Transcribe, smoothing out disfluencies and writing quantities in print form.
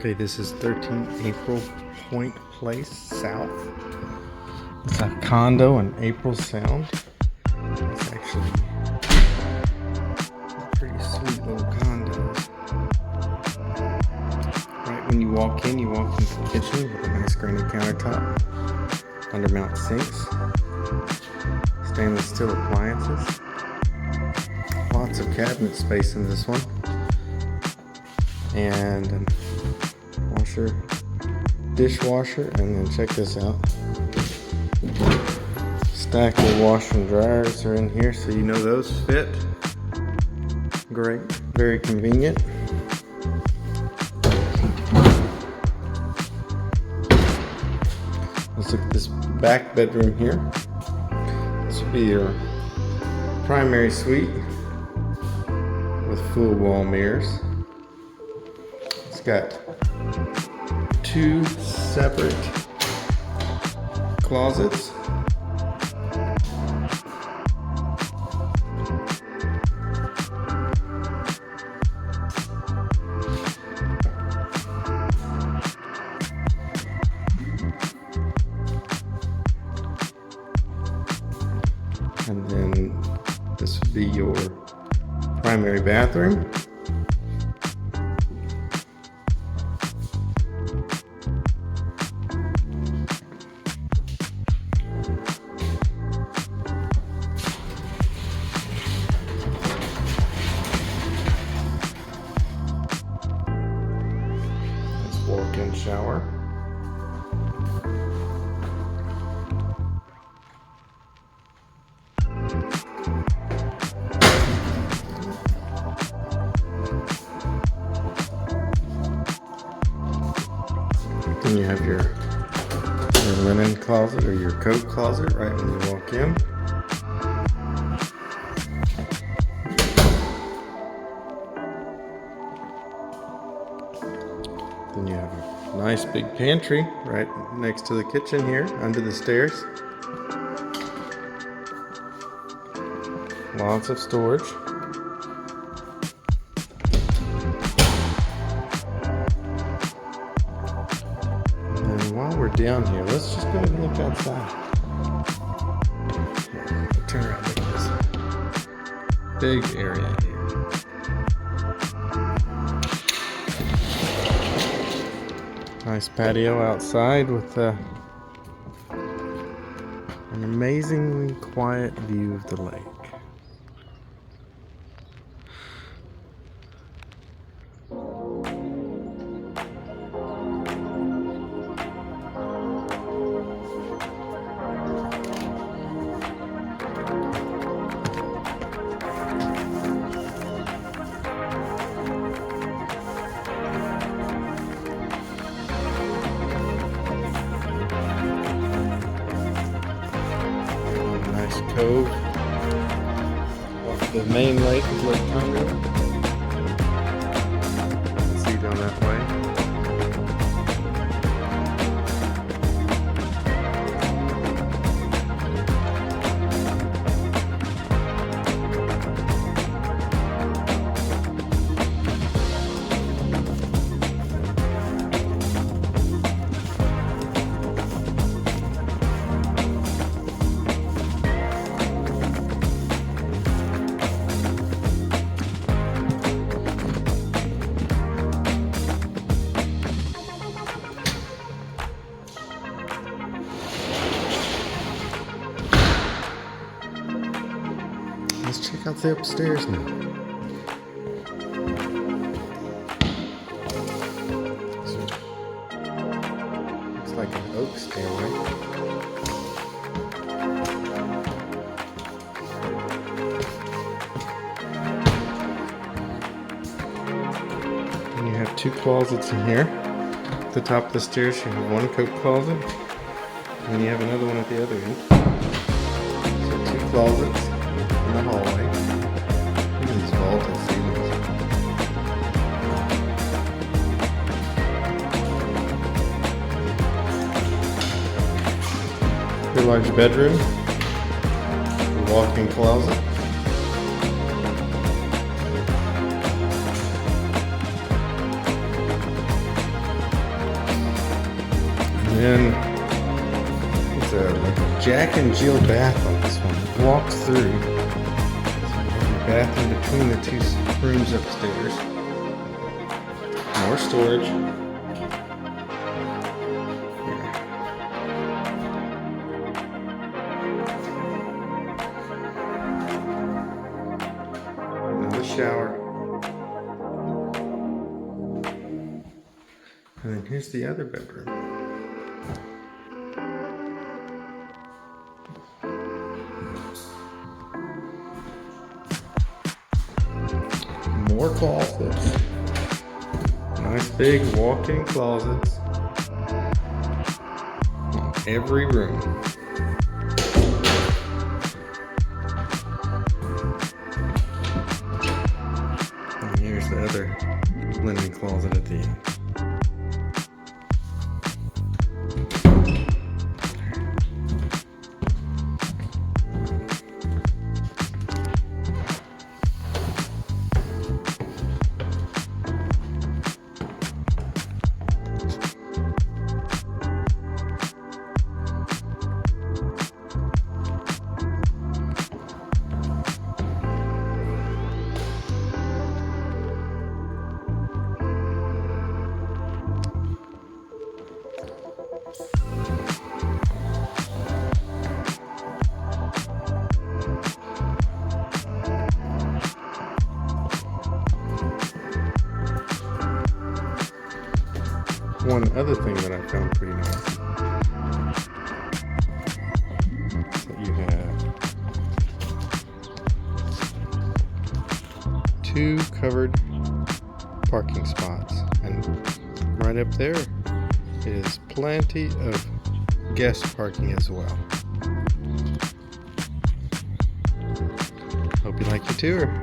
Okay, this is 13 April Point Place South. It's a condo in April Sound. It's actually a pretty sweet little condo. Right when you walk in, you walk into the kitchen with a nice granite countertop, undermount sinks, stainless steel appliances, lots of cabinet space in this one, and washer, dishwasher, and then check this out. Stack of washer and dryers are in here, so you know those fit. Great, very convenient. Let's look at this back bedroom here. This will be your primary suite with full wall mirrors. It's got two separate closets. And then this would be your primary bathroom. Nice walk-in shower. Then you have your linen closet or your coat closet right when you walk in. Then you have a nice big pantry right next to the kitchen here, under the stairs. Lots of storage. While we're down here, let's just go and look outside. Here, turn around, look at this big area here. Nice patio outside with an amazingly quiet view of the lake. Cove off the main lake of Lake Conroe. You can see down that way. Let's check out the upstairs now. Looks like an oak stairway. And you have two closets in here. At the top of the stairs you have one coat closet, and you have another one at the other end. So two closets in the hallway. Look at these vaulted ceilings. Your large bedroom, your walk-in closet. then it's like a Jack and Jill bath on this one. It walks through. So you have your bath in between the two rooms upstairs. More storage. Another shower. And then here's the other bedroom. More closets. Nice big walk-in closets in every room. And here's the other linen closet at the end. One other thing that I found pretty nice is that you have 2 covered parking spots, and right up there is plenty of guest parking as well. Hope you like your tour.